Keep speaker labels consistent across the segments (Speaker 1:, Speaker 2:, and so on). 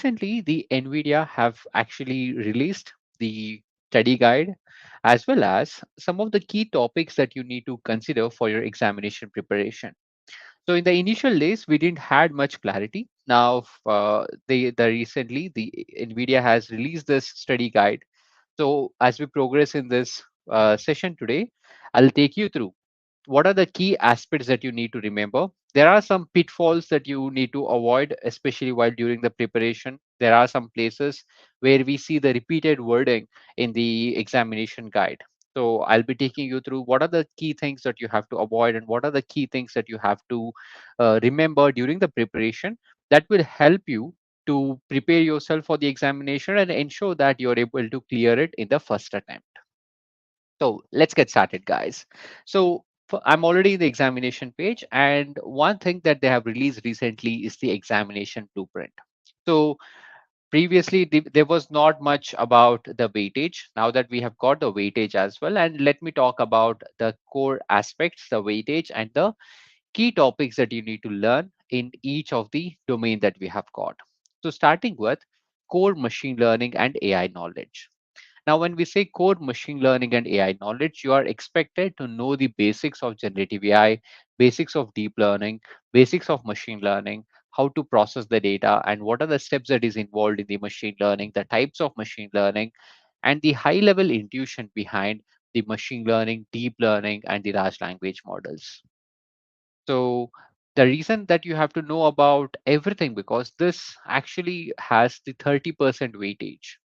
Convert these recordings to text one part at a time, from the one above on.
Speaker 1: Recently, the NVIDIA have actually released the study guide as well as some of the key topics that you need to consider for your examination preparation. So in the initial days, we didn't had much clarity. Now, the recently the NVIDIA has released this study guide. So as we progress in this session today, I'll take you through what are the key aspects that you need to remember. There are some pitfalls that you need to avoid, especially while during the preparation. There are some places where we see the repeated wording in the examination guide. So I'll be taking you through what are the key things that you have to avoid and what are the key things that you have to remember during the preparation that will help you to prepare yourself for the examination and ensure that you're able to clear it in the first attempt. So let's get started, guys. So I'm already in the examination page, and one thing that they have released recently is the examination blueprint. So previously, there was not much about the weightage. Now that we have got the weightage as well, and let me talk about the core aspects, the weightage, and the key topics that you need to learn in each of the domain that we have got. So starting with core machine learning and AI knowledge. Now, when we say core machine learning and AI knowledge, you are expected to know the basics of generative AI, basics of deep learning, basics of machine learning, how to process the data, and what are the steps that is involved in the machine learning, the types of machine learning, and the high level intuition behind the machine learning, deep learning, and the large language models. So the reason that you have to know about everything because this actually has the 30% weightage.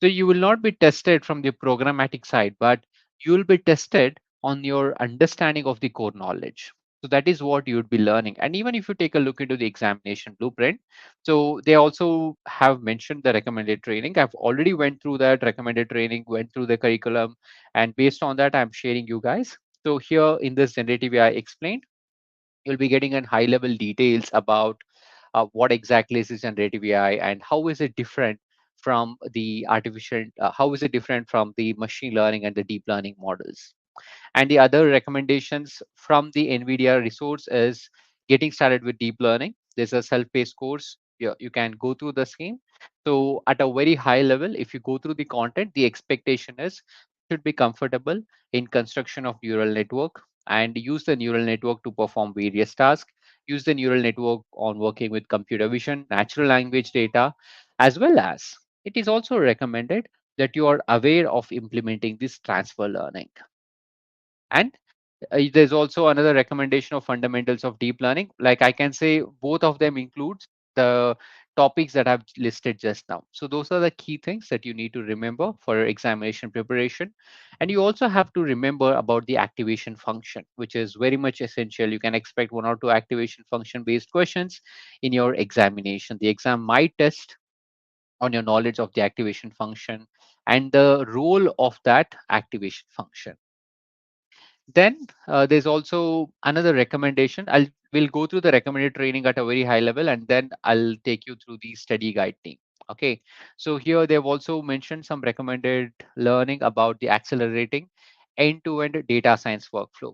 Speaker 1: So you will not be tested from the programmatic side, but you will be tested on your understanding of the core knowledge. So that is what you would be learning. And even if you take a look into the examination blueprint, so they also have mentioned the recommended training. I've already went through that recommended training, went through the curriculum, and based on that, I'm sharing you guys. So here in this generative AI explained, you'll be getting in high level details about what exactly is generative AI and how is it different from the artificial, how is it different from the machine learning and the deep learning models. And the other recommendations from the NVIDIA resource is getting started with deep learning. There's a self-paced course. You can go through the scheme. So at a very high level, if you go through the content, the expectation is should be comfortable in construction of neural network and use the neural network to perform various tasks. Use the neural network on working with computer vision, natural language data, as well as it is also recommended that you are aware of implementing this transfer learning. And there's also another recommendation of fundamentals of deep learning. Like I can say both of them includes the topics that I've listed just now. So those are the key things that you need to remember for your examination preparation. And you also have to remember about the activation function, which is very much essential. You can expect one or two activation function based questions in your examination. The exam might test on your knowledge of the activation function and the role of that activation function. Then there's also another recommendation. We'll go through the recommended training at a very high level, and then I'll take you through the study guide team. Okay. So here they've also mentioned some recommended learning about the accelerating end-to-end data science workflow.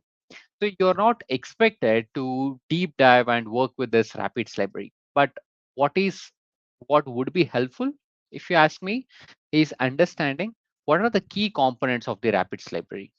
Speaker 1: So you're not expected to deep dive and work with this rapids library, but what is what would be helpful, if you ask me, is understanding what are the key components of the rapids library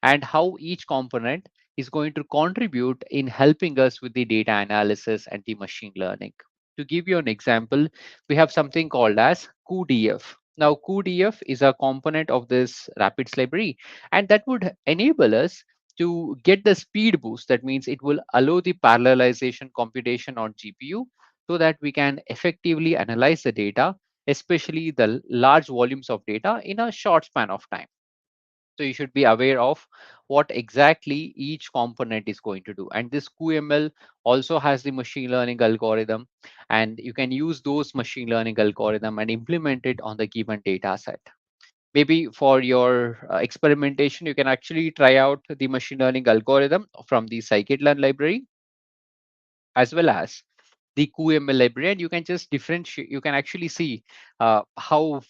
Speaker 1: and how each component is going to contribute in helping us with the data analysis and the machine learning. To give you an example, we have something called as cuDF. Now, cuDF is a component of this Rapids library, and that would enable us to get the speed boost. That means it will allow the parallelization computation on GPU so that we can effectively analyze the data, especially the large volumes of data in a short span of time. So you should be aware of what exactly each component is going to do. And this QML also has the machine learning algorithm, and you can use those machine learning algorithm and implement it on the given data set. Maybe for your experimentation, you can actually try out the machine learning algorithm from the scikit-learn library as well as the QML library, and you can just differentiate. You can actually see how,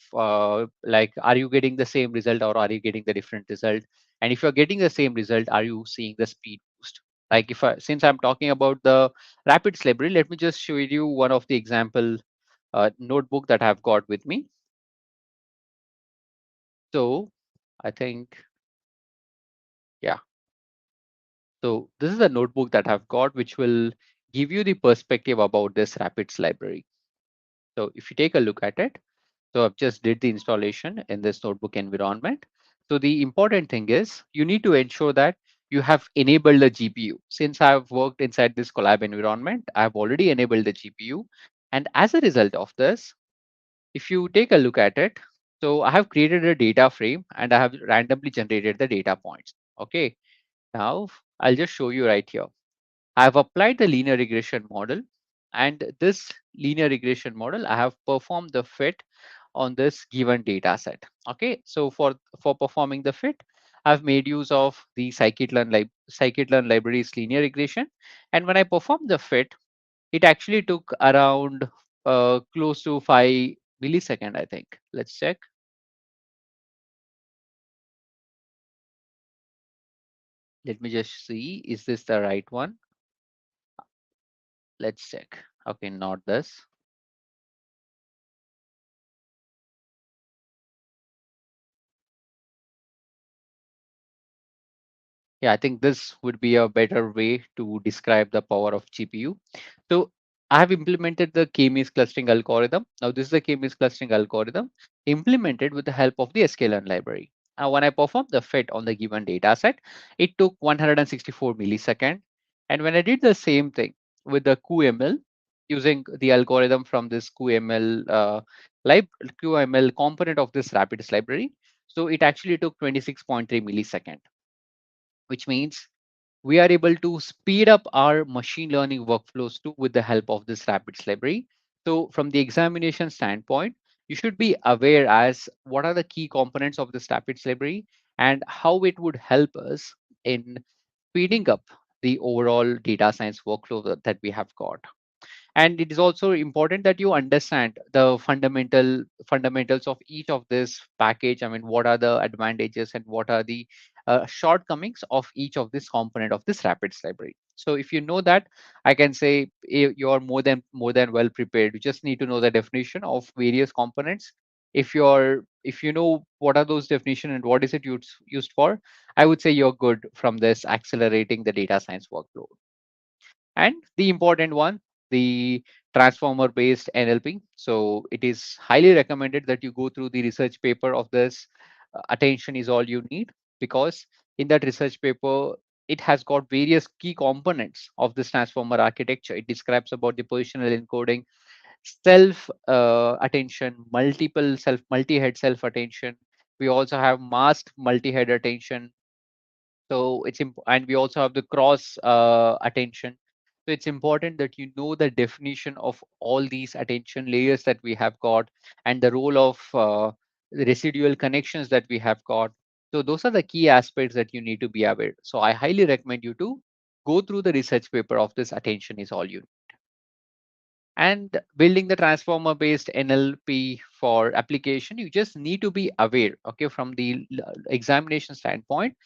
Speaker 1: like, are you getting the same result or are you getting the different result? And if you're getting the same result, are you seeing the speed boost? Like, since I'm talking about the Rapids library, let me just show you one of the example notebook that I've got with me. So I think, yeah. So this is a notebook that I've got, which will give you the perspective about this Rapids library. So if you take a look at it, so I've just did the installation in this notebook environment. So the important thing is you need to ensure that you have enabled the GPU. Since I've worked inside this collab environment, I've already enabled the GPU. And as a result of this, if you take a look at it, so I have created a data frame and I have randomly generated the data points. Okay, now I'll just show you right here. I've applied the linear regression model, and this linear regression model, I have performed the fit on this given data set. Okay, so for performing the fit, I've made use of the scikit-learn library's linear regression, and when I performed the fit, it actually took around close to 5 millisecond, I think. Let's check. Let me just see, is this the right one? Let's check. Okay, not this. Yeah, I think this would be a better way to describe the power of GPU. So I have implemented the k-means clustering algorithm. Now this is the k-means clustering algorithm implemented with the help of the sklearn library. Now when I performed the fit on the given data set, it took 164 milliseconds. And when I did the same thing with the QML using the algorithm from this QML QML component of this Rapids library, so it actually took 26.3 milliseconds, which means we are able to speed up our machine learning workflows too with the help of this Rapids library. So from the examination standpoint, you should be aware as what are the key components of this Rapids library and how it would help us in speeding up the overall data science workflow that we have got. And it is also important that you understand the fundamentals of each of this package. I mean, what are the advantages and what are the shortcomings of each of this component of this Rapids library. So if you know that, I can say you're more than well prepared. You just need to know the definition of various components. If you know what are those definition and what is it used for, I would say you're good from this accelerating the data science workflow. And the important one, the transformer based NLP. So it is highly recommended that you go through the research paper of this. Attention is all you need, because in that research paper, it has got various key components of this transformer architecture. It describes about the positional encoding, self attention, multi-head self attention. We also have masked multi-head attention. So and we also have the cross attention. So it's important that you know the definition of all these attention layers that we have got and the role of the residual connections that we have got. So those are the key aspects that you need to be aware. So I highly recommend you to go through the research paper of this attention is all you. And building the transformer based NLP for application, you just need to be aware, okay, from the examination standpoint,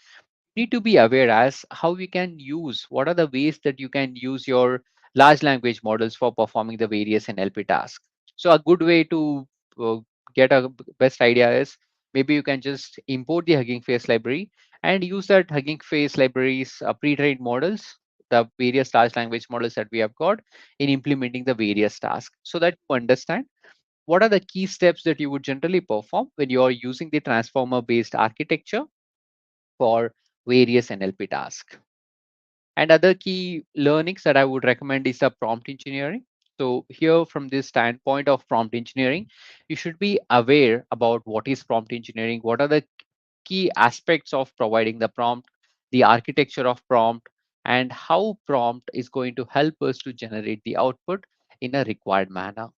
Speaker 1: need to be aware as how we can use, what are the ways that you can use your large language models for performing the various NLP tasks. So a good way to uh, get a best idea is maybe you can just import the Hugging Face library and use that Hugging Face library's pre-trained models, the various large language models that we have got, in implementing the various tasks, so that you understand what are the key steps that you would generally perform when you are using the transformer based architecture for various NLP tasks. And other key learnings that I would recommend is the prompt engineering. So here, from this standpoint of prompt engineering, you should be aware about what is prompt engineering, what are the key aspects of providing the prompt, the architecture of prompt, and how prompt is going to help us to generate the output in a required manner.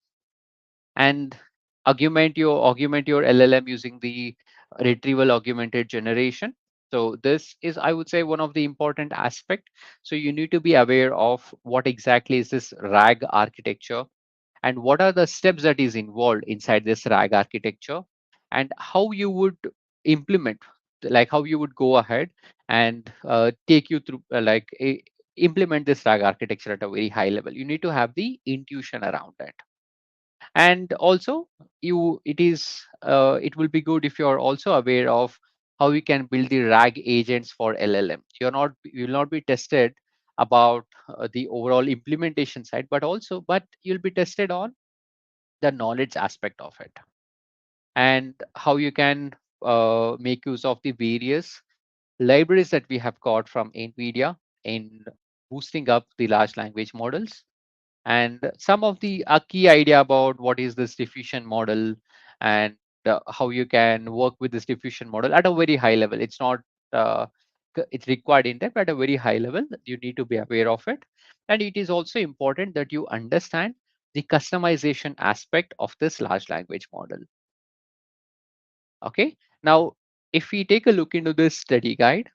Speaker 1: And augment your LLM using the retrieval augmented generation. So this is, I would say, one of the important aspect. So you need to be aware of what exactly is this RAG architecture and what are the steps that is involved inside this RAG architecture, and how you would implement, like how you would go ahead and take you through implement this RAG architecture at a very high level. You need to have the intuition around it. And also, it will be good if you are also aware of how you can build the RAG agents for LLM. You will not be tested about the overall implementation side, but you'll be tested on the knowledge aspect of it, and how you can make use of the various libraries that we have got from NVIDIA in boosting up the large language models, and some of the key idea about what is this diffusion model, and how you can work with this diffusion model at a very high level. It's not it's required in depth. At a very high level, you need to be aware of it, and it is also important that you understand the customization aspect of this large language model. Okay, now if we take a look into this study guide,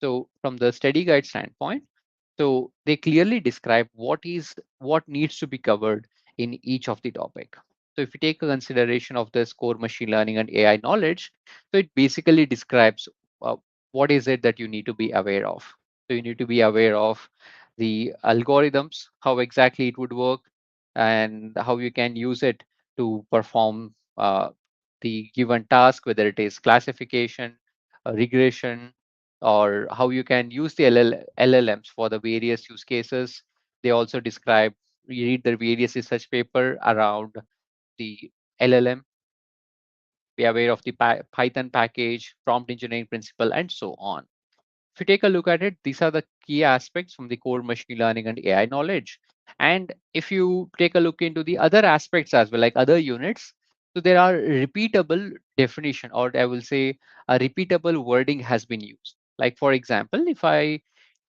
Speaker 1: so from the study guide standpoint, so they clearly describe what needs to be covered in each of the topic. So if you take a consideration of this core machine learning and AI knowledge, so it basically describes uh, what is it that you need to be aware of. So you need to be aware of the algorithms, how exactly it would work, and how you can use it to perform the given task, whether it is classification, regression, or how you can use the LLMs for the various use cases. They also describe, you read the various research paper around the LLM, be aware of the Python package, prompt engineering principle, and so on. If you take a look at it, these are the key aspects from the core machine learning and AI knowledge. And if you take a look into the other aspects as well, like other units, so there are repeatable definition, or I will say a repeatable wording has been used. Like for example, if I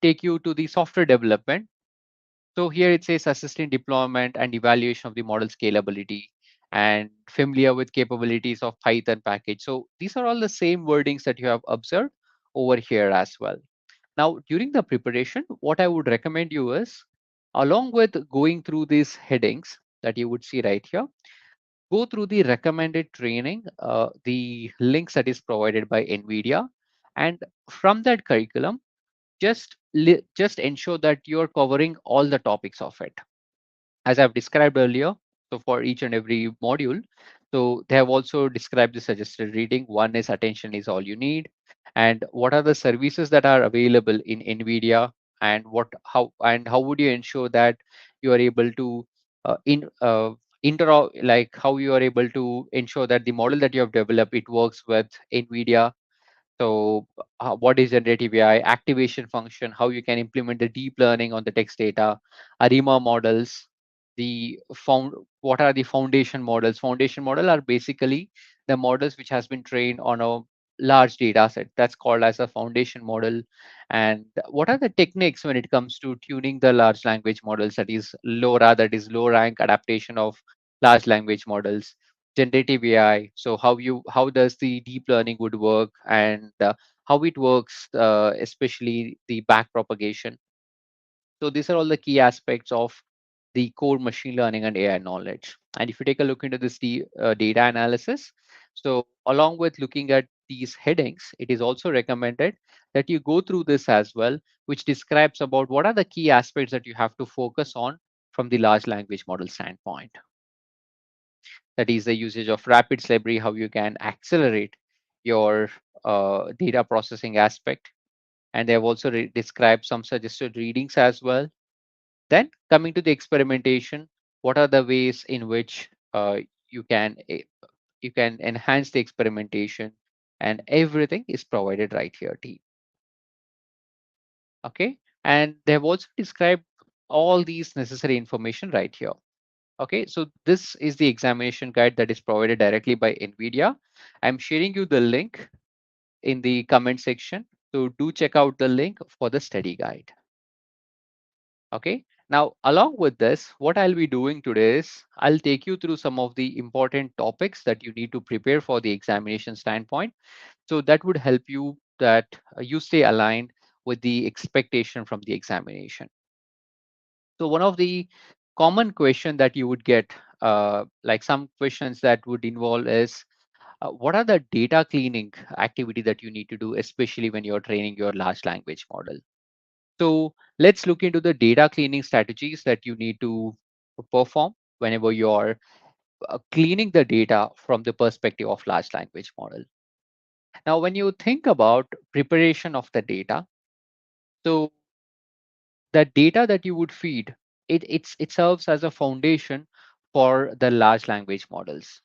Speaker 1: take you to the software development, so here it says assisting deployment and evaluation of the model scalability and familiar with capabilities of Python package. So these are all the same wordings that you have observed over here as well. Now, during the preparation, what I would recommend you is, along with going through these headings that you would see right here, go through the recommended training, the links that is provided by NVIDIA, and from that curriculum, just ensure that you're covering all the topics of it as I've described earlier. So for each and every module, so they have also described the suggested reading. One is attention is all you need, and what are the services that are available in NVIDIA, and how would you ensure that you are able to in like how you are able to ensure that the model that you have developed, it works with NVIDIA. So, what is generative AI, activation function, how you can implement the deep learning on the text data, ARIMA models, what are the foundation models? Foundation model are basically the models which has been trained on a large data set. That's called as a foundation model. And what are the techniques when it comes to tuning the large language models? That is low rank adaptation of large language models, generative AI. So how does the deep learning would work, and how it works, especially the back propagation. So these are all the key aspects of the core machine learning and AI knowledge. And if you take a look into this data analysis, so along with looking at these headings, it is also recommended that you go through this as well, which describes about what are the key aspects that you have to focus on from the large language model standpoint. That is the usage of rapids library, how you can accelerate your data processing aspect. And they have also described some suggested readings as well. Then coming to the experimentation, what are the ways in which you can you can enhance the experimentation, and everything is provided right here, team. Okay, and they have also described all these necessary information right here. Okay, so this is the examination guide that is provided directly by NVIDIA. I'm sharing you the link in the comment section. So do check out the link for the study guide. Okay, now along with this, what I'll be doing today is I'll take you through some of the important topics that you need to prepare for the examination standpoint. So that would help you that you stay aligned with the expectation from the examination. So one of the common question that you would get, like some questions that would involve is, what are the data cleaning activity that you need to do, especially when you're training your large language model? So let's look into the data cleaning strategies that you need to perform whenever you're cleaning the data from the perspective of large language model. Now, when you think about preparation of the data, so the data that you would feed, it serves as a foundation for the large language models.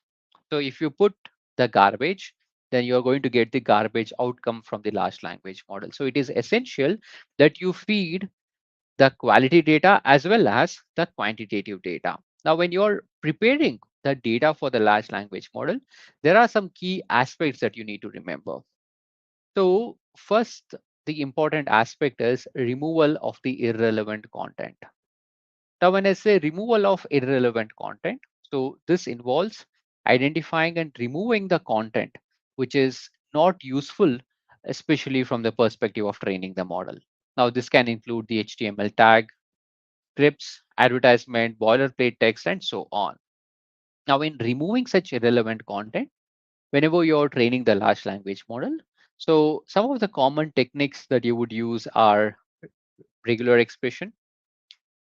Speaker 1: So if you put the garbage, then you're going to get the garbage outcome from the large language model. So it is essential that you feed the quality data as well as the quantitative data. Now, when you're preparing the data for the large language model, there are some key aspects that you need to remember. So first, the important aspect is removal of the irrelevant content. Now, when I say removal of irrelevant content, so this involves identifying and removing the content which is not useful, especially from the perspective of training the model. Now, this can include the HTML tag, scripts, advertisement, boilerplate text, and so on. Now, in removing such irrelevant content, whenever you're training the large language model, so some of the common techniques that you would use are regular expression,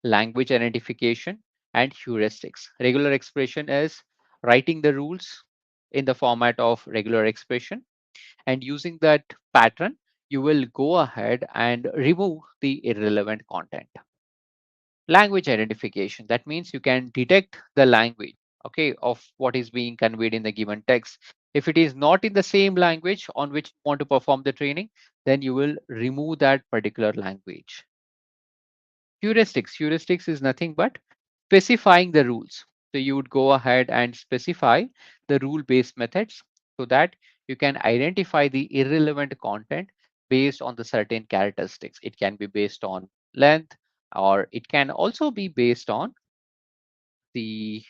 Speaker 1: language identification, and heuristics. Regular expression is writing the rules in the format of regular expression, and using that pattern, you will go ahead and remove the irrelevant content. Language identification, that means you can detect the language, okay, of what is being conveyed in the given text. If it is not in the same language on which you want to perform the training, then you will remove that particular language. Heuristics is nothing but specifying the rules. So you would go ahead and specify the rule based methods so that you can identify the irrelevant content based on the certain characteristics. It can be based on length, or it can also be based on the,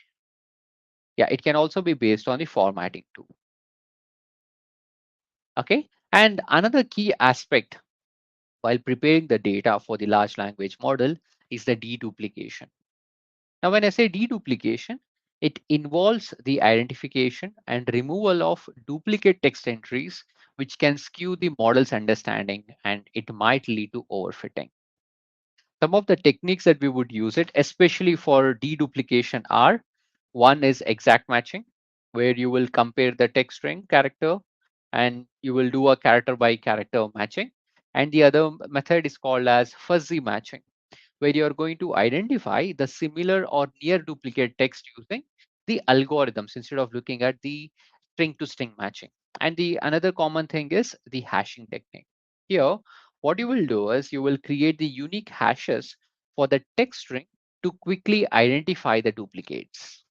Speaker 1: yeah, it can also be based on the formatting too. Okay. And another key aspect while preparing the data for the large language model is the deduplication. Now, when I say deduplication, it involves the identification and removal of duplicate text entries, which can skew the model's understanding and it might lead to overfitting. Some of the techniques that we would use it, especially for deduplication, are: one is exact matching, where you will compare the text string character and you will do a character by character matching. And the other method is called as fuzzy matching, where you're going to identify the similar or near duplicate text using the algorithms instead of looking at the string to string matching. And the another common thing is the hashing technique. Here, what you will do is you will create the unique hashes for the text string to quickly identify the duplicates.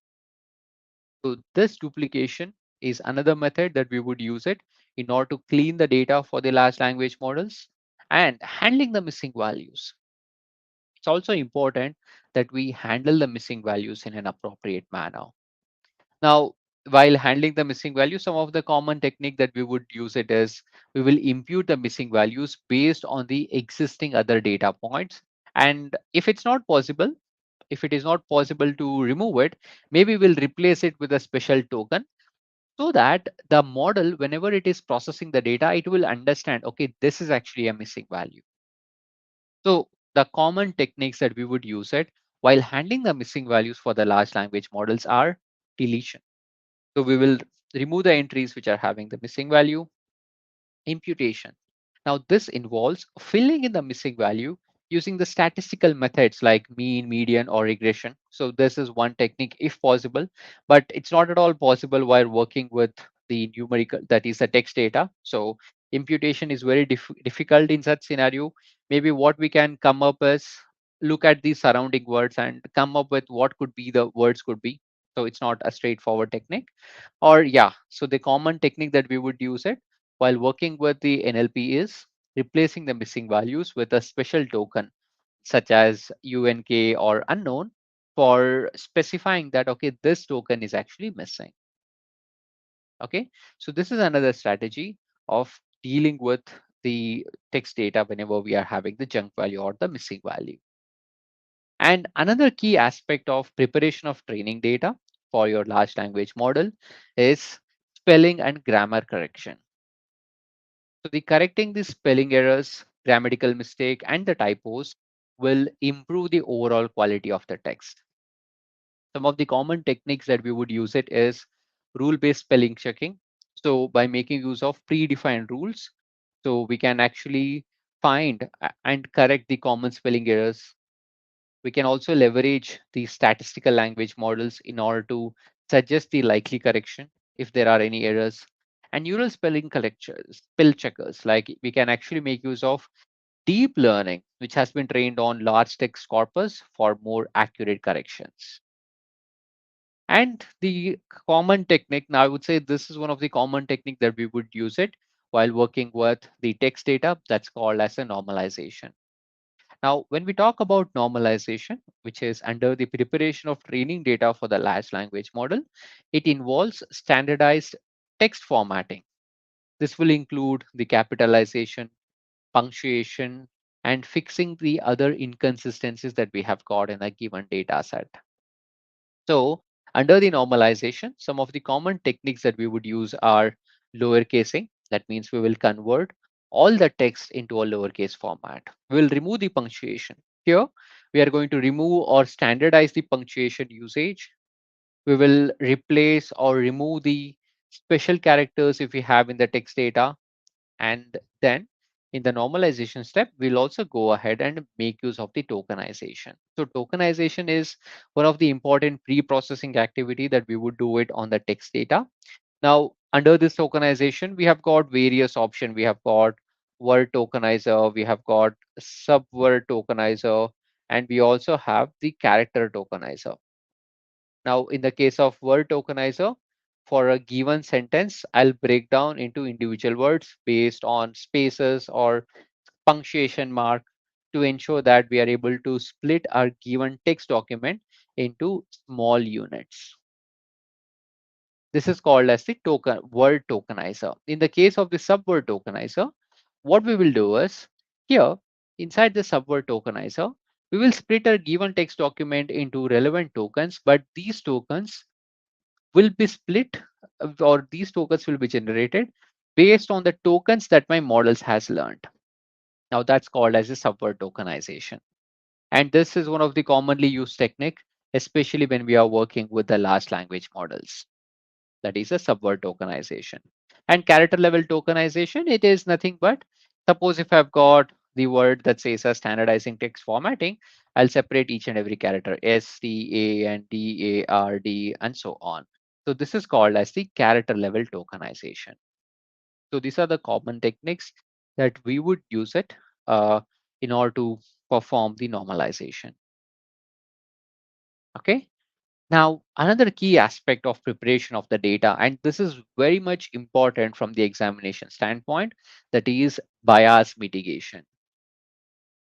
Speaker 1: So this duplication is another method that we would use it in order to clean the data for the large language models. And handling the missing values, it's also important that we handle the missing values in an appropriate manner. Now, while handling the missing value, some of the common technique that we would use it is we will impute the missing values based on the existing other data points. And if it is not possible to remove it, maybe we'll replace it with a special token so that the model, whenever it is processing the data, it will understand, okay, this is actually a missing value. So the common techniques that we would use it while handling the missing values for the large language models are deletion. So we will remove the entries which are having the missing value. Imputation. Now this involves filling in the missing value using the statistical methods like mean, median, or regression. So this is one technique if possible, but it's not at all possible while working with the numerical, that is the text data. So imputation is very difficult in such scenario. Maybe what we can come up is look at the surrounding words and come up with what could be the words could be. So it's not a straightforward technique. Or yeah, so the common technique that we would use it while working with the NLP is replacing the missing values with a special token such as UNK or unknown for specifying that, okay, this token is actually missing. Okay, so this is another strategy of dealing with the text data whenever we are having the junk value or the missing value. And another key aspect of preparation of training data for your large language model is spelling and grammar correction. So the correcting the spelling errors, grammatical mistake, and the typos will improve the overall quality of the text. Some of the common techniques that we would use it is rule-based spelling checking. So by making use of predefined rules, so we can actually find and correct the common spelling errors. We can also leverage the statistical language models in order to suggest the likely correction if there are any errors. And neural spelling collectors, spell checkers, like we can actually make use of deep learning, which has been trained on large text corpus for more accurate corrections. And the common technique, now I would say this is one of the common technique that we would use it while working with the text data, that's called as a normalization. Now, when we talk about normalization, which is under the preparation of training data for the large language model, it involves standardized text formatting. This will include the capitalization, punctuation, and fixing the other inconsistencies that we have got in a given data set. So, under the normalization, some of the common techniques that we would use are lowercasing. That means we will convert all the text into a lowercase format. We will remove the punctuation. Here, we are going to remove or standardize the punctuation usage. We will replace or remove the special characters if we have in the text data. And then in the normalization step, we'll also go ahead and make use of the tokenization. So tokenization is one of the important pre-processing activity that we would do it on the text data. Now, under this tokenization, we have got various options. We have got word tokenizer, we have got subword tokenizer, and we also have the character tokenizer. Now, in the case of word tokenizer, for a given sentence, I'll break down into individual words based on spaces or punctuation mark to ensure that we are able to split our given text document into small units. This is called as the token word tokenizer. In the case of the subword tokenizer, what we will do is here inside the subword tokenizer, we will split our given text document into relevant tokens, but these tokens will be split or these tokens will be generated based on the tokens that my models has learned. Now that's called as a subword tokenization. And this is one of the commonly used technique, especially when we are working with the large language models. That is a subword tokenization. And character level tokenization, it is nothing but suppose if I've got the word that says a standardizing text formatting, I'll separate each and every character S, T, A, and D, A, R, D, and so on. So this is called as the character level tokenization. So these are the common techniques that we would use it uh, in order to perform the normalization. Okay. Now, another key aspect of preparation of the data, and this is very much important from the examination standpoint, that is bias mitigation.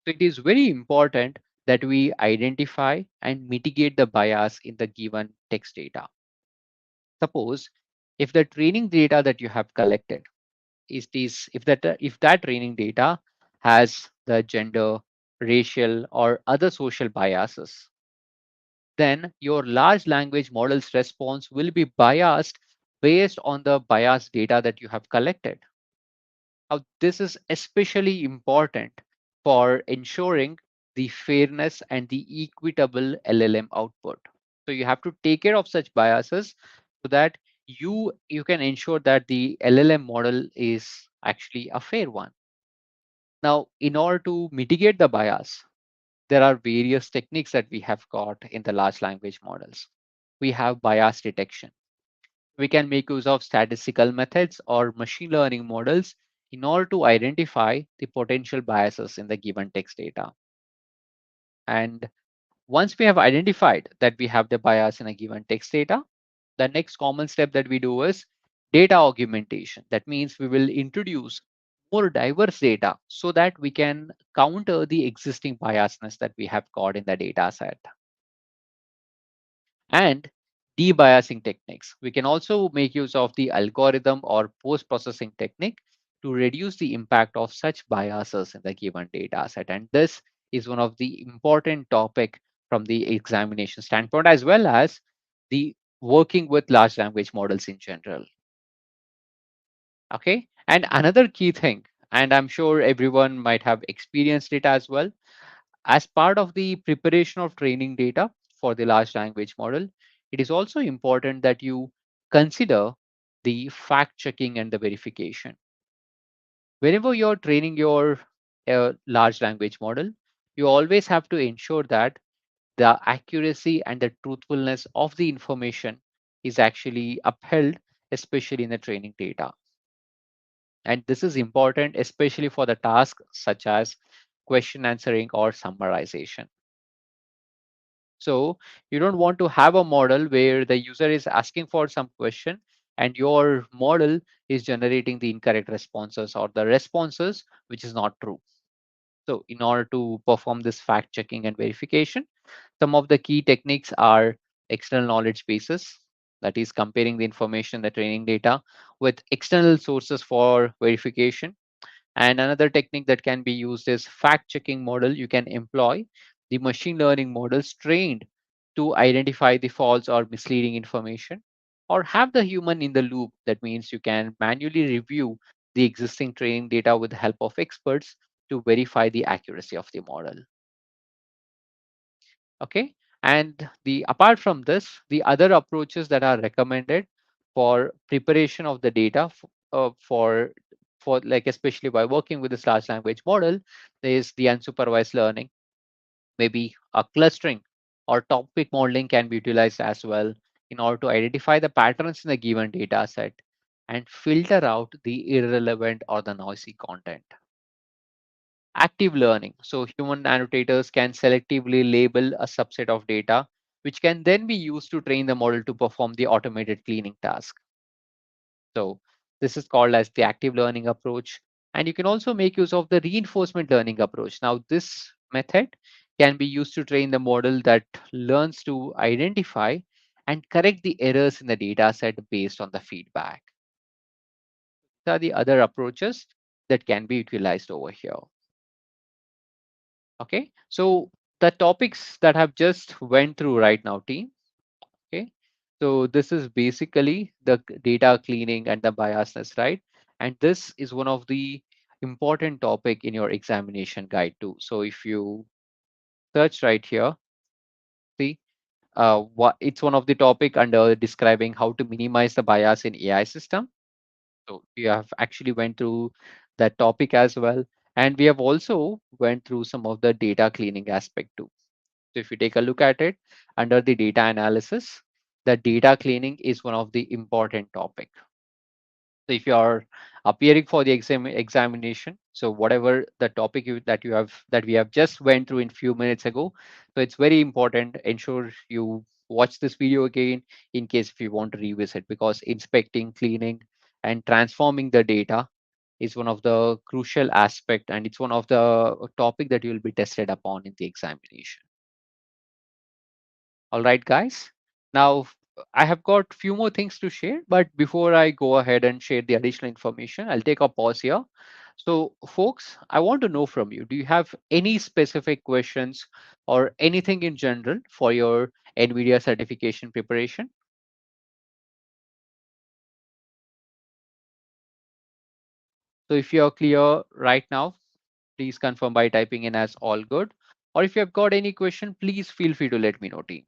Speaker 1: So it is very important that we identify and mitigate the bias in the given text data. Suppose if the training data that you have collected if that training data has the gender, racial, or other social biases, then your large language model's response will be biased based on the biased data that you have collected. Now, this is especially important for ensuring the fairness and the equitable LLM output. So you have to take care of such biases so that you can ensure that the LLM model is actually a fair one. Now, in order to mitigate the bias, there are various techniques that we have got in the large language models. We have bias detection. We can make use of statistical methods or machine learning models in order to identify the potential biases in the given text data. And once we have identified that we have the bias in a given text data, the next common step that we do is data augmentation. That means we will introduce more diverse data so that we can counter the existing biasness that we have got in the data set. And debiasing techniques. We can also make use of the algorithm or post-processing technique to reduce the impact of such biases in the given data set. And this is one of the important topic from the examination standpoint, as well as the working with large language models in general. Okay. And another key thing, and I'm sure everyone might have experienced it as well, as part of the preparation of training data for the large language model, it is also important that you consider the fact checking and the verification. Whenever you're training your large language model, you always have to ensure that the accuracy and the truthfulness of the information is actually upheld, especially in the training data. And this is important, especially for the tasks such as question answering or summarization. So you don't want to have a model where the user is asking for some question and your model is generating the incorrect responses or the responses which is not true. So in order to perform this fact checking and verification, some of the key techniques are external knowledge bases, that is comparing the information, the training data with external sources for verification. And another technique that can be used is fact checking model. You can employ the machine learning models trained to identify the false or misleading information, or have the human in the loop. That means you can manually review the existing training data with the help of experts to verify the accuracy of the model. Okay. And the apart from this, the other approaches that are recommended for preparation of the data for like especially by working with this large language model is the unsupervised learning. Maybe a clustering or topic modeling can be utilized as well in order to identify the patterns in the given data set and filter out the irrelevant or the noisy content. Active learning. So human annotators can selectively label a subset of data, which can then be used to train the model to perform the automated cleaning task. So this is called as the active learning approach. And you can also make use of the reinforcement learning approach. Now, this method can be used to train the model that learns to identify and correct the errors in the data set based on the feedback. These are the other approaches that can be utilized over here. Okay, so the topics that I've just went through right now, team. Okay, so this is basically the data cleaning and the biasness, right? And this is one of the important topic in your examination guide too. So if you search right here, see, what it's one of the topic under describing how to minimize the bias in AI system. So we have actually went through that topic as well, and we have also went through some of the data cleaning aspect too. So if you take a look at it under the data analysis, the data cleaning is one of the important topic. So if you are appearing for the examination, so whatever the topic that we have just went through in few minutes ago, so it's very important. Ensure you watch this video again in case if you want to revisit, because inspecting, cleaning, and transforming the data is one of the crucial aspect, and it's one of the topic that you will be tested upon in the examination. All right, guys. Now, I have got few more things to share, but before I go ahead and share the additional information, I'll take a pause here. So, folks, I want to know from you, do you have any specific questions or anything in general for your NVIDIA certification preparation? So, if you're clear right now, please confirm by typing in as all good. Or if you have got any question, please feel free to let me know, team.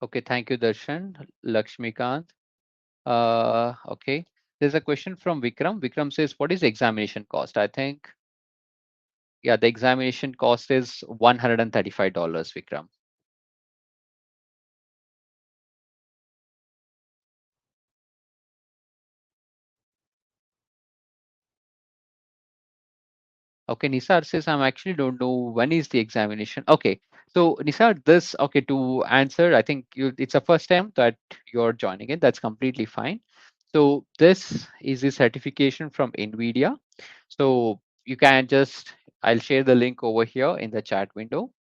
Speaker 1: Okay, thank you, Darshan, Lakshmikant. Okay. There's a question from Vikram. Vikram says, what is the examination cost? I think, yeah, the examination cost is $135, Vikram. Okay, Nisar says, I'm actually don't know when is the examination. Okay, so Nisar, this, okay, to answer, I think it's a first time that you're joining it. That's completely fine. So this is the certification from NVIDIA. So you can just, I'll share the link over here in the chat window.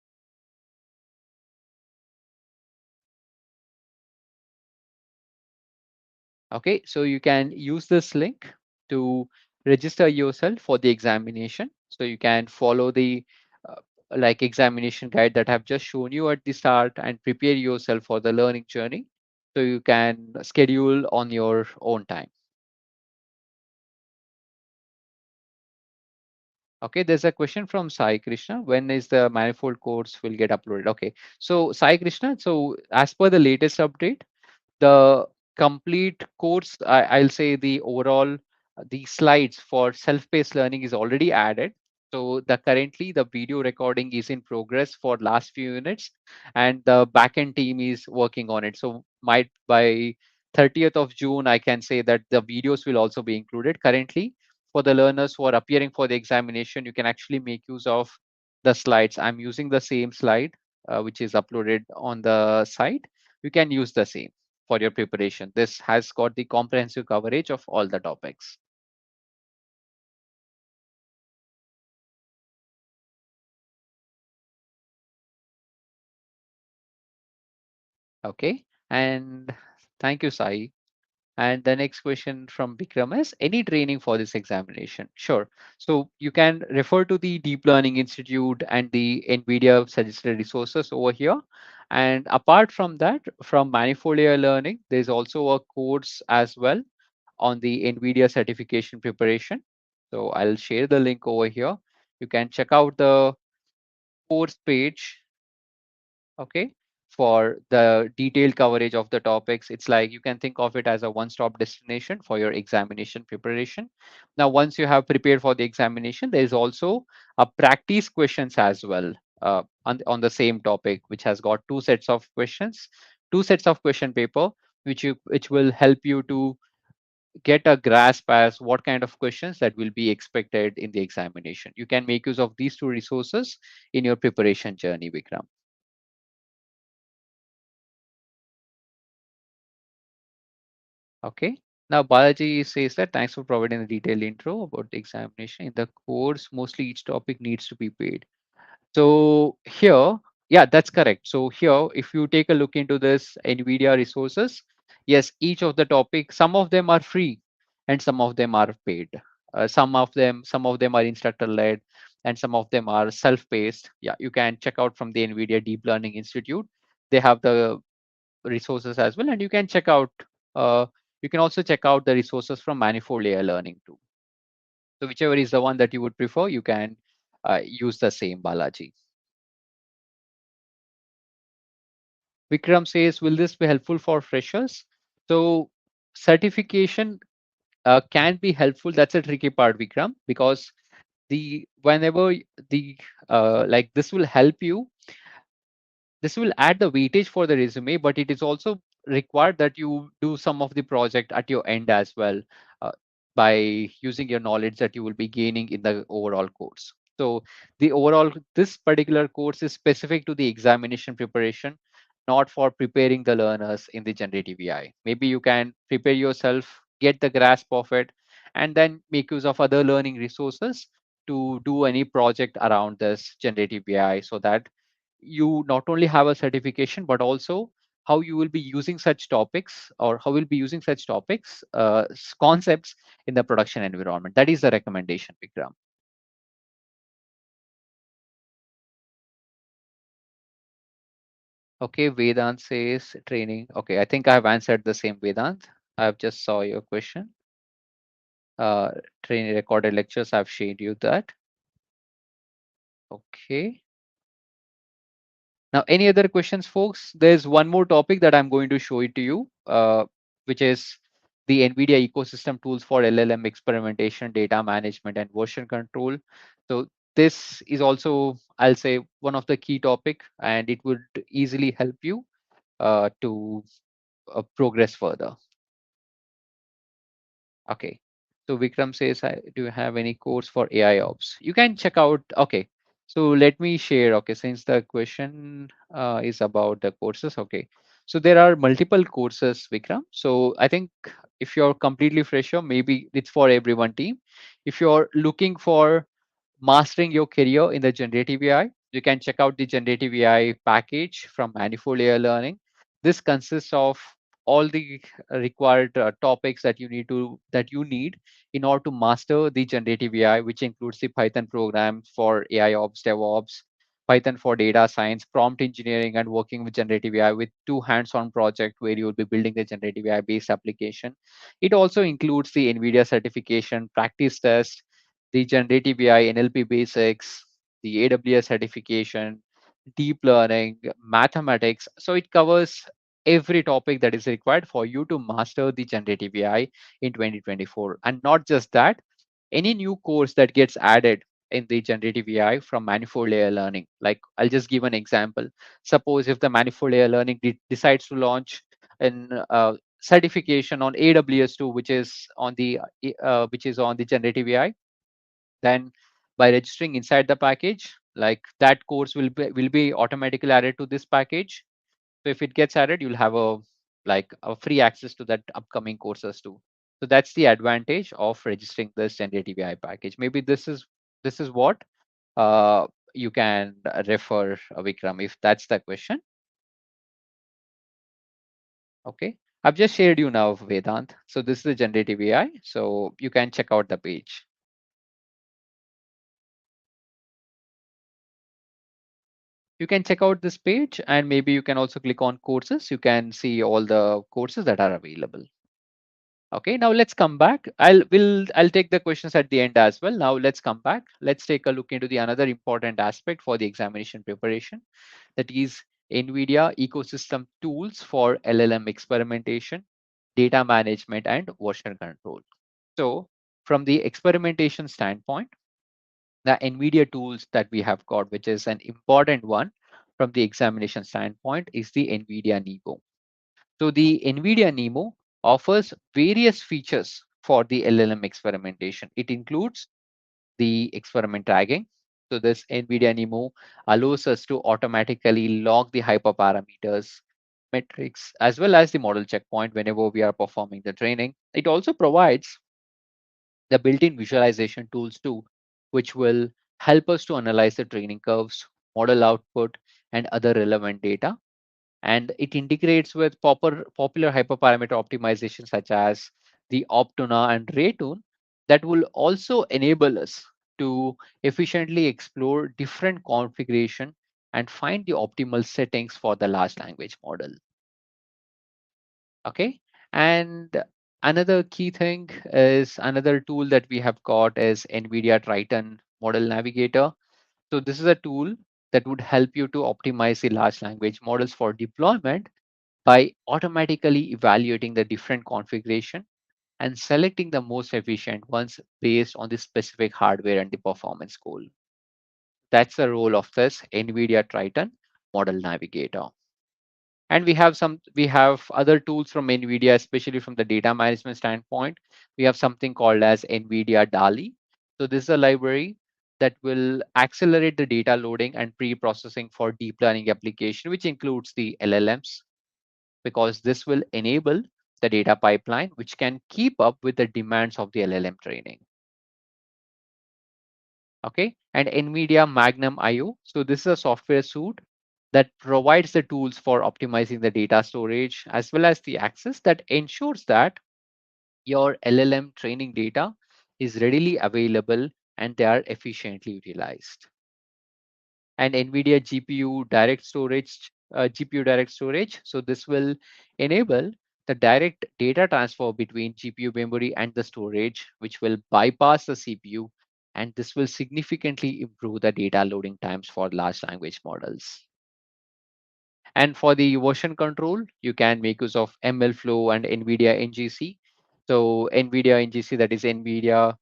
Speaker 1: Okay, so you can use this link to register yourself for the examination. So you can follow the uh, like examination guide that I've just shown you at the start and prepare yourself for the learning journey. So you can schedule on your own time. Okay, there's a question from Sai Krishna. When is the manifold course will get uploaded? Okay, so Sai Krishna, so as per the latest update, the complete course, I'll say the overall, the slides for self-paced learning is already added. So the currently the video recording is in progress for last few units, and the backend team is working on it. So might by 30th of June, I can say that the videos will also be included. Currently, for the learners who are appearing for the examination, you can actually make use of the slides. I'm using the same slide, which is uploaded on the site. You can use the same for your preparation. This has got the comprehensive coverage of all the topics. Okay. And thank you, Sai. And the next question from Bikram is any training for this examination? Sure. So you can refer to the Deep Learning Institute and the NVIDIA suggested resources over here. And apart from that, from Manifold AI Learning, there's also a course as well on the NVIDIA certification preparation. So I'll share the link over here. You can check out the course page, okay, for the detailed coverage of the topics. It's like you can think of it as a one-stop destination for your examination preparation. Now, once you have prepared for the examination, there is also a practice questions as well, on the same topic, which has got two sets of questions, two sets of question paper, which will help you to get a grasp as what kind of questions that will be expected in the examination. You can make use of these two resources in your preparation journey, Vikram. Okay. Now, Balaji says that thanks for providing the detailed intro about the examination. In the course, mostly each topic needs to be paid. So here, yeah, that's correct. So here, if you take a look into this NVIDIA resources, yes, each of the topics, some of them are free and some of them are paid. Some of them are instructor led and some of them are self-paced. Yeah, you can check out from the NVIDIA Deep Learning Institute. They have the resources as well, and uh, you can also check out the resources from Manifold AI Learning too. So whichever is the one that you would prefer, you can use the same, Balaji. Vikram says, will this be helpful for freshers? So certification can be helpful. That's a tricky part, Vikram, because the whenever the like this will help you, this will add the weightage for the resume, but it is also required that you do some of the project at your end as well, uh, by using your knowledge that you will be gaining in the overall course. So the overall, this particular course is specific to the examination preparation, not for preparing the learners in the generative AI. Maybe you can prepare yourself, get the grasp of it, and then make use of other learning resources to do any project around this generative AI, so that you not only have a certification but also how you will be using such topics, or how you'll be using such topics, concepts in the production environment. That is the recommendation, Vikram. Okay, Vedant says training. Okay, I think I have answered the same, Vedant. I've just saw your question. uh Training recorded lectures, I've shared you that. Okay. Now, any other questions, folks? There's one more topic that I'm going to show it to you, which is the NVIDIA ecosystem tools for LLM experimentation, data management, and version control. So this is also, I'll say, one of the key topic, and it would easily help you to progress further. Okay. So Vikram says, do you have any course for AI ops? You can check out. Okay. So let me share. Okay. Since the question is about the courses. Okay. So there are multiple courses, Vikram. So I think if you're completely fresher, maybe it's for everyone team. If you're looking for mastering your career in the generative AI, you can check out the generative AI package from Manifold AI Learning. This consists of all the required topics that you need in order to master the generative AI, which includes the Python program for AI ops, DevOps, Python for data science, prompt engineering, and working with generative AI with two hands-on project where you will be building the generative AI based application. It also includes the NVIDIA certification, practice test, the generative AI NLP basics, the AWS certification, deep learning, mathematics. So it covers every topic that is required for you to master the generative AI in 2024. And not just that, any new course that gets added in the generative AI from manifold layer learning. Like I'll just give an example. Suppose if the manifold layer learning decides to launch an certification on AWS2, which is on the generative AI, then by registering inside the package, like that course will be automatically added to this package. So if it gets added, you'll have a free access to that upcoming courses too. So that's the advantage of registering this generative AI package. Maybe this is what you can refer, Vikram, if that's the question. Okay. I've just shared you now, Vedant. So this is the generative AI. So you can check out the page. You can check out this page, and maybe you can also click on courses. You can see all the courses that are available. Okay, now let's come back. I'll take the questions at the end as well. Now let's come back. Let's take a look into the another important aspect for the examination preparation, that is NVIDIA ecosystem tools for LLM experimentation, data management, and version control. So from the experimentation standpoint, the NVIDIA tools that we have got, which is an important one from the examination standpoint, is the NVIDIA NeMo. So the NVIDIA NeMo offers various features for the LLM experimentation. It includes the experiment tagging. So this NVIDIA NeMo allows us to automatically log the hyperparameters, metrics, as well as the model checkpoint whenever we are performing the training. It also provides the built-in visualization tools too, which will help us to analyze the training curves, model output, and other relevant data. And it integrates with popular hyperparameter optimization such as the Optuna and Raytune that will also enable us to efficiently explore different configuration and find the optimal settings for the large language model. Okay. And another key thing is another tool that we have got is NVIDIA Triton Model Navigator. So this is a tool that would help you to optimize the large language models for deployment by automatically evaluating the different configuration and selecting the most efficient ones based on the specific hardware and the performance goal. That's the role of this NVIDIA Triton Model Navigator. And we have other tools from NVIDIA, especially from the data management standpoint. We have something called as NVIDIA DALI. So this is a library that will accelerate the data loading and pre-processing for deep learning application, which includes the LLMs, because this will enable the data pipeline which can keep up with the demands of the LLM training. Okay, and NVIDIA Magnum IO. So this is a software suite that provides the tools for optimizing the data storage as well as the access that ensures that your LLM training data is readily available and they are efficiently utilized. And NVIDIA GPU direct storage. So this will enable the direct data transfer between GPU memory and the storage, which will bypass the CPU, and this will significantly improve the data loading times for large language models. And for the version control, you can make use of MLflow and NVIDIA NGC. So NVIDIA NGC, that is NVIDIA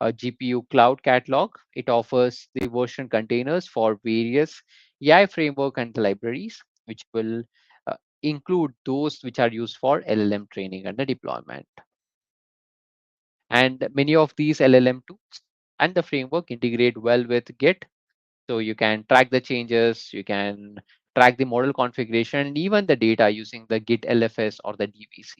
Speaker 1: GPU Cloud Catalog. It offers the version containers for various AI framework and libraries, which will include those which are used for LLM training and the deployment. And many of these LLM tools and the framework integrate well with Git. So you can track the changes, you can track the model configuration, and even the data using the Git LFS or the DVC.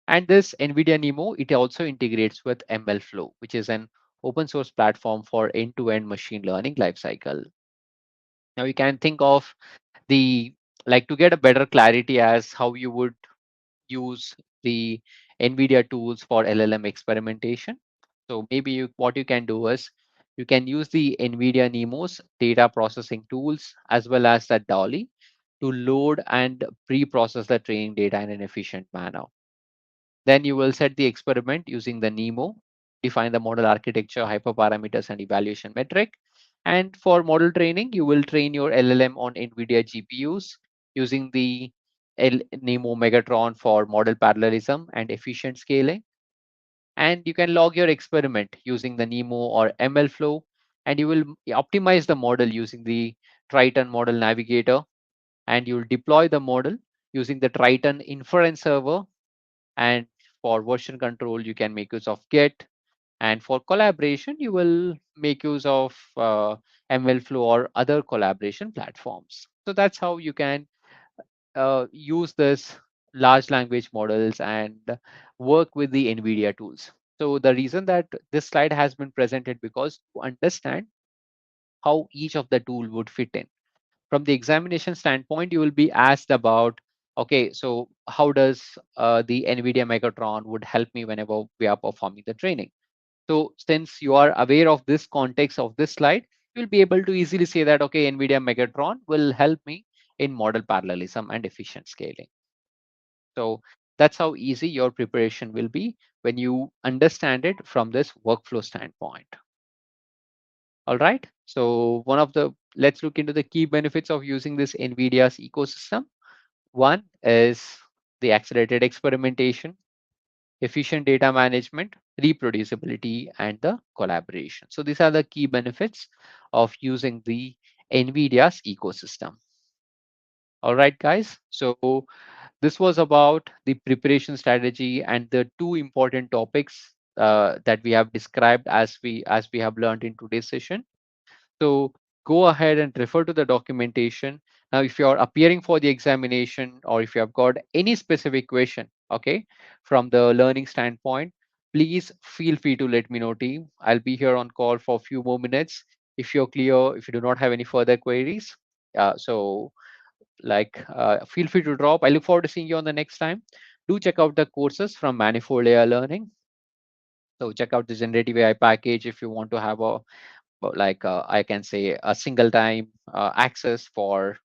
Speaker 1: And this NVIDIA NeMo, it also integrates with MLflow, which is an open source platform for end-to-end machine learning lifecycle. Now you can think of the like to get a better clarity as how you would use the NVIDIA tools for LLM experimentation. So maybe what you can do is you can use the NVIDIA NeMo's data processing tools as well as the Dolly to load and pre-process the training data in an efficient manner. Then you will set the experiment using the NeMo, define the model architecture, hyperparameters, and evaluation metric. And for model training, you will train your LLM on NVIDIA GPUs using the NeMo Megatron for model parallelism and efficient scaling. And you can log your experiment using the NeMo or MLflow, and you will optimize the model using the Triton Model Navigator, and you'll deploy the model using the Triton Inference Server. And for version control, you can make use of Git. And for collaboration, you will make use of MLflow or other collaboration platforms. So that's how you can use this large language models and work with the NVIDIA tools. So the reason that this slide has been presented because to understand how each of the tool would fit in. From the examination standpoint, you will be asked about, okay, so how does the NVIDIA Megatron would help me whenever we are performing the training? So since you are aware of this context of this slide, you'll be able to easily say that, okay, NVIDIA Megatron will help me in model parallelism and efficient scaling. So that's how easy your preparation will be when you understand it from this workflow standpoint. All right. So let's look into the key benefits of using this NVIDIA's ecosystem. One is the accelerated experimentation, efficient data management, reproducibility, and the collaboration. So these are the key benefits of using the NVIDIA's ecosystem. All right, guys. So this was about the preparation strategy and the two important topics that we have described as we have learned in today's session. So go ahead and refer to the documentation. Now, if you're appearing for the examination or if you have got any specific question, okay, from the learning standpoint, please feel free to let me know, team. I'll be here on call for a few more minutes. If you're clear, if you do not have any further queries, feel free to drop. I look forward to seeing you on the next time. Do check out the courses from Manifold AI Learning. So check out the generative AI package if you want to have I can say a single time access for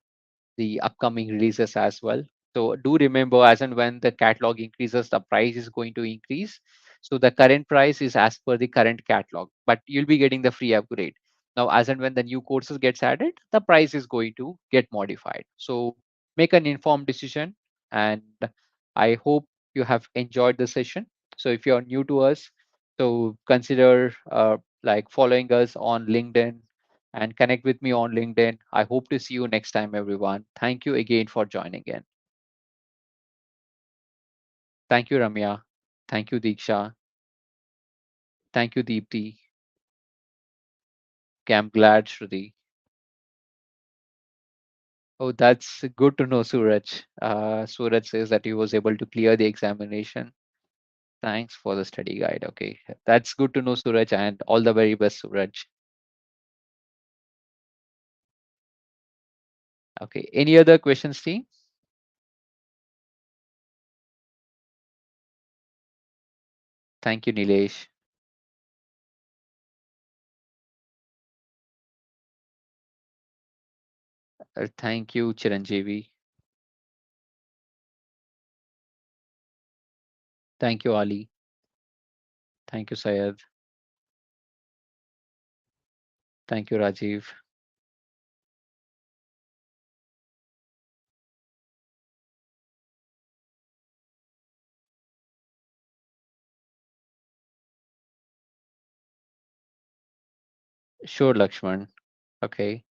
Speaker 1: the upcoming releases as well. So do remember, as and when the catalog increases, the price is going to increase. So the current price is as per the current catalog, but you'll be getting the free upgrade. Now, as and when the new courses gets added, the price is going to get modified. So make an informed decision, and I hope you have enjoyed the session. So if you're new to us, so consider following us on LinkedIn and connect with me on LinkedIn. I hope to see you next time, everyone. Thank you again for joining in. Thank you, Ramya. Thank you, Diksha. Thank you, Deepti. Okay, I'm glad, Shruti. Oh, that's good to know, Suraj. Suraj says that he was able to clear the examination. Thanks for the study guide. Okay, that's good to know, Suraj, and all the very best, Suraj. Okay, any other questions, team? Thank you, Nilesh. Thank you, Chiranjeevi. Thank you, Ali. Thank you, Sayed. Thank you, Rajiv. Sure, Lakshman. Okay.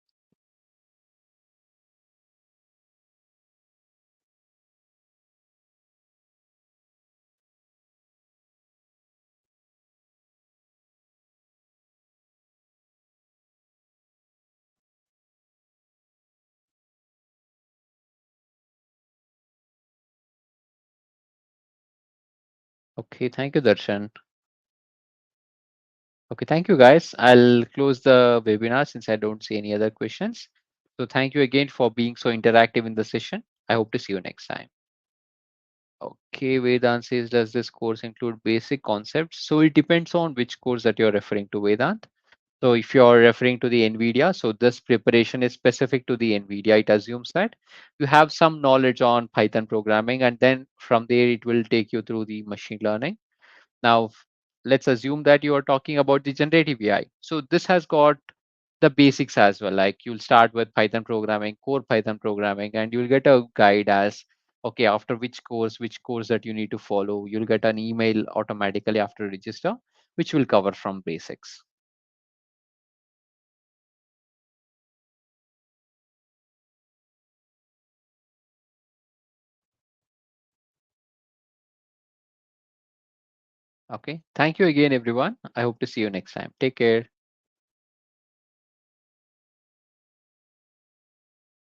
Speaker 1: Okay, thank you, Darshan. Okay, thank you, guys. I'll close the webinar since I don't see any other questions. So thank you again for being so interactive in the session. I hope to see you next time. Okay, Vedant says, does this course include basic concepts? So it depends on which course that you're referring to, Vedant. So if you're referring to the NVIDIA, so this preparation is specific to the NVIDIA. It assumes that you have some knowledge on Python programming, and then from there it will take you through the machine learning. Now, let's assume that you are talking about the generative AI. So this has got the basics as well. Like you'll start with Python programming, core Python programming, and you'll get a guide as okay, after which course that you need to follow. You'll get an email automatically after register, which will cover from basics. Okay. Thank you again, everyone. I hope to see you next time. Take care.